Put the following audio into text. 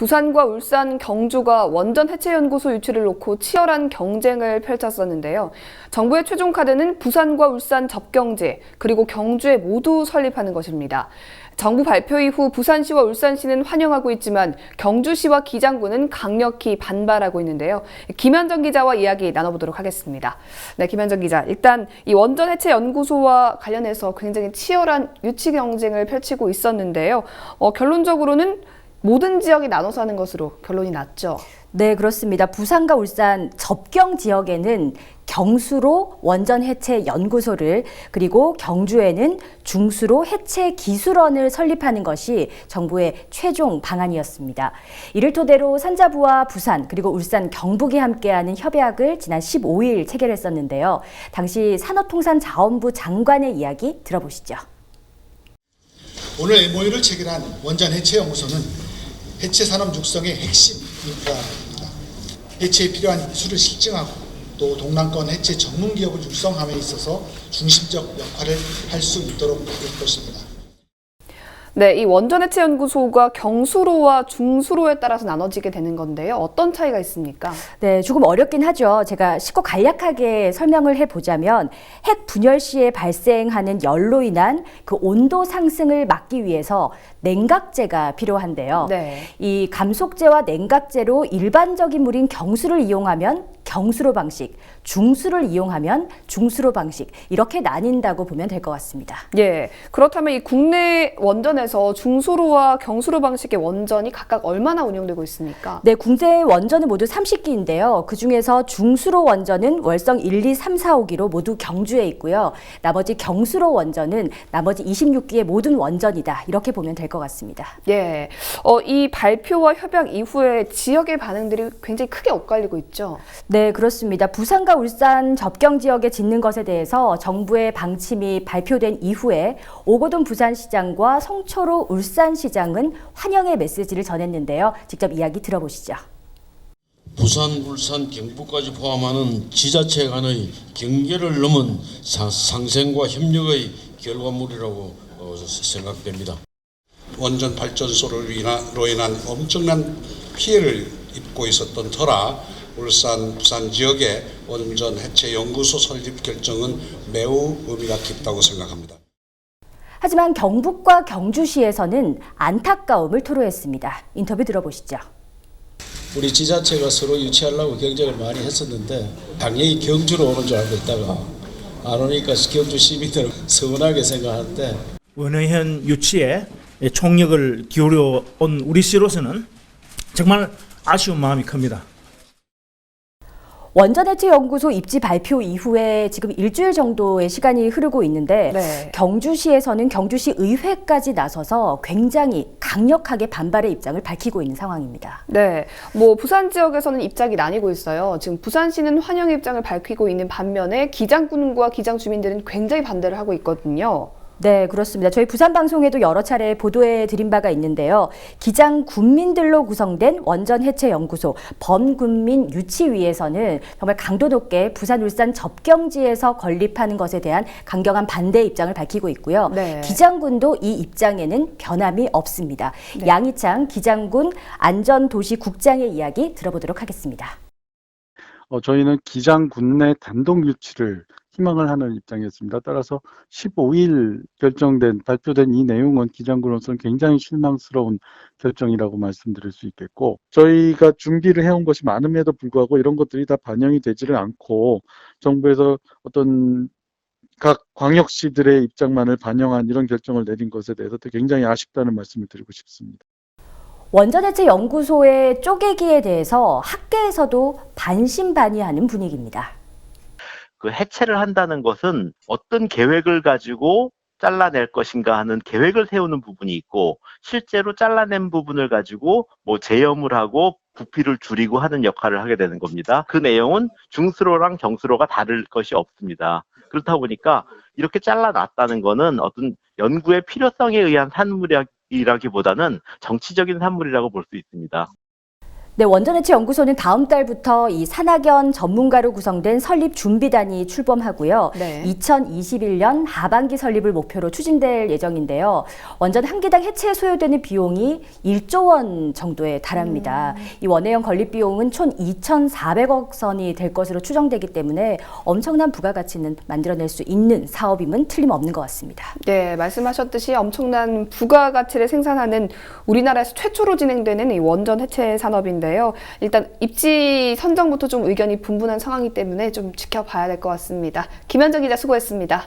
부산과 울산, 경주가 원전 해체 연구소 유치를 놓고 치열한 경쟁을 펼쳤었는데요. 정부의 최종 카드는 부산과 울산 접경지, 그리고 경주에 모두 설립하는 것입니다. 정부 발표 이후 부산시와 울산시는 환영하고 있지만 경주시와 기장군은 강력히 반발하고 있는데요. 김현정 기자와 이야기 나눠보도록 하겠습니다. 네, 김현정 기자. 일단 이 원전 해체 연구소와 관련해서 굉장히 치열한 유치 경쟁을 펼치고 있었는데요. 결론적으로는 모든 지역이 나눠서 하는 것으로 결론이 났죠. 네, 그렇습니다. 부산과 울산 접경 지역에는 경수로 원전 해체 연구소를, 그리고 경주에는 중수로 해체 기술원을 설립하는 것이 정부의 최종 방안이었습니다. 이를 토대로 산자부와 부산 그리고 울산, 경북이 함께하는 협약을 지난 15일 체결했었는데요. 당시 산업통상자원부 장관의 이야기 들어보시죠. 오늘 MOU를 체결한 원전 해체 연구소는 해체 산업 육성의 핵심 인프라입니다. 해체에 필요한 기술을 실증하고 또 동남권 해체 전문 기업을 육성함에 있어서 중심적 역할을 할 수 있도록 할 것입니다. 네, 이 원전 해체 연구소가 경수로와 중수로에 따라서 나눠지게 되는 건데요. 어떤 차이가 있습니까? 네, 조금 어렵긴 하죠. 제가 쉽고 간략하게 설명을 해보자면 핵 분열 시에 발생하는 열로 인한 그 온도 상승을 막기 위해서 냉각제가 필요한데요. 네. 이 감속제와 냉각제로 일반적인 물인 경수를 이용하면 경수로 방식, 중수를 이용하면 중수로 방식, 이렇게 나뉜다고 보면 될 것 같습니다. 예. 그렇다면 이 국내 원전에서 중수로와 경수로 방식의 원전이 각각 얼마나 운영되고 있습니까? 네, 국내 원전은 모두 30기인데요. 그중에서 중수로 원전은 월성 1, 2, 3, 4, 5기로 모두 경주에 있고요. 나머지 경수로 원전은 나머지 26기의 모든 원전이다. 이렇게 보면 될 것 같습니다. 예. 이 발표와 협약 이후에 지역의 반응들이 굉장히 크게 엇갈리고 있죠. 네, 그렇습니다. 부산과 울산 접경 지역에 짓는 것에 대해서 정부의 방침이 발표된 이후에 오거돈 부산시장과 성철호 울산시장은 환영의 메시지를 전했는데요. 직접 이야기 들어보시죠. 부산, 울산, 경북까지 포함하는 지자체 간의 경계를 넘은 상생과 협력의 결과물이라고 생각됩니다. 원전 발전소로 인한 엄청난 피해를 입고 있었던 터라 울산, 부산 지역의 원전 해체 연구소 설립 결정은 매우 의미가 깊다고 생각합니다. 하지만 경북과 경주시에서는 안타까움을 토로했습니다. 인터뷰 들어보시죠. 우리 지자체가 서로 유치하려고 경쟁을 많이 했었는데 당연히 경주로 오는 줄 알고 있다가 안 오니까 경주 시민들은 서운하게 생각하는데, 원회현 유치에 총력을 기울여 온 우리 시로서는 정말 아쉬운 마음이 큽니다. 원전 해체 연구소 입지 발표 이후에 지금 일주일 정도의 시간이 흐르고 있는데 네. 경주시에서는 경주시 의회까지 나서서 굉장히 강력하게 반발의 입장을 밝히고 있는 상황입니다. 네. 부산 지역에서는 입장이 나뉘고 있어요. 지금 부산시는 환영의 입장을 밝히고 있는 반면에 기장군과 기장 주민들은 굉장히 반대를 하고 있거든요. 네, 그렇습니다. 저희 부산방송에도 여러 차례 보도해 드린 바가 있는데요. 기장 군민들로 구성된 원전 해체 연구소 범군민 유치위에서는 정말 강도 높게 부산, 울산 접경지에서 건립하는 것에 대한 강경한 반대 입장을 밝히고 있고요. 네. 기장군도 이 입장에는 변함이 없습니다. 네. 양희창 기장군 안전도시국장의 이야기 들어보도록 하겠습니다. 저희는 기장군 내 단독 유치를 희망을 하는 입장이었습니다. 따라서 15일 발표된 이 내용은 기장군으로서는 굉장히 실망스러운 결정이라고 말씀드릴 수 있겠고, 저희가 준비를 해온 것이 많음에도 불구하고 이런 것들이 다 반영이 되지를 않고 정부에서 어떤 각 광역시들의 입장만을 반영한 이런 결정을 내린 것에 대해서 굉장히 아쉽다는 말씀을 드리고 싶습니다. 원전 해체 연구소의 쪼개기에 대해서 학계에서도 반신반의하는 분위기입니다. 그 해체를 한다는 것은 어떤 계획을 가지고 잘라낼 것인가 하는 계획을 세우는 부분이 있고, 실제로 잘라낸 부분을 가지고 재염을 하고 부피를 줄이고 하는 역할을 하게 되는 겁니다. 그 내용은 중수로랑 경수로가 다를 것이 없습니다. 그렇다 보니까 이렇게 잘라놨다는 거는 어떤 연구의 필요성에 의한 산물이라기보다는 정치적인 산물이라고 볼 수 있습니다. 네, 원전해체연구소는 다음 달부터 이 산학연 전문가로 구성된 설립 준비단이 출범하고요. 네. 2021년 하반기 설립을 목표로 추진될 예정인데요. 원전 한 기당 해체에 소요되는 비용이 1조 원 정도에 달합니다. 이 원해연 건립 비용은 총 2,400억 선이 될 것으로 추정되기 때문에 엄청난 부가가치는 만들어낼 수 있는 사업임은 틀림없는 것 같습니다. 네, 말씀하셨듯이 엄청난 부가가치를 생산하는 우리나라에서 최초로 진행되는 이 원전 해체 산업인데요. 일단 입지 선정부터 좀 의견이 분분한 상황이기 때문에 좀 지켜봐야 될 것 같습니다. 김현정 기자 수고했습니다.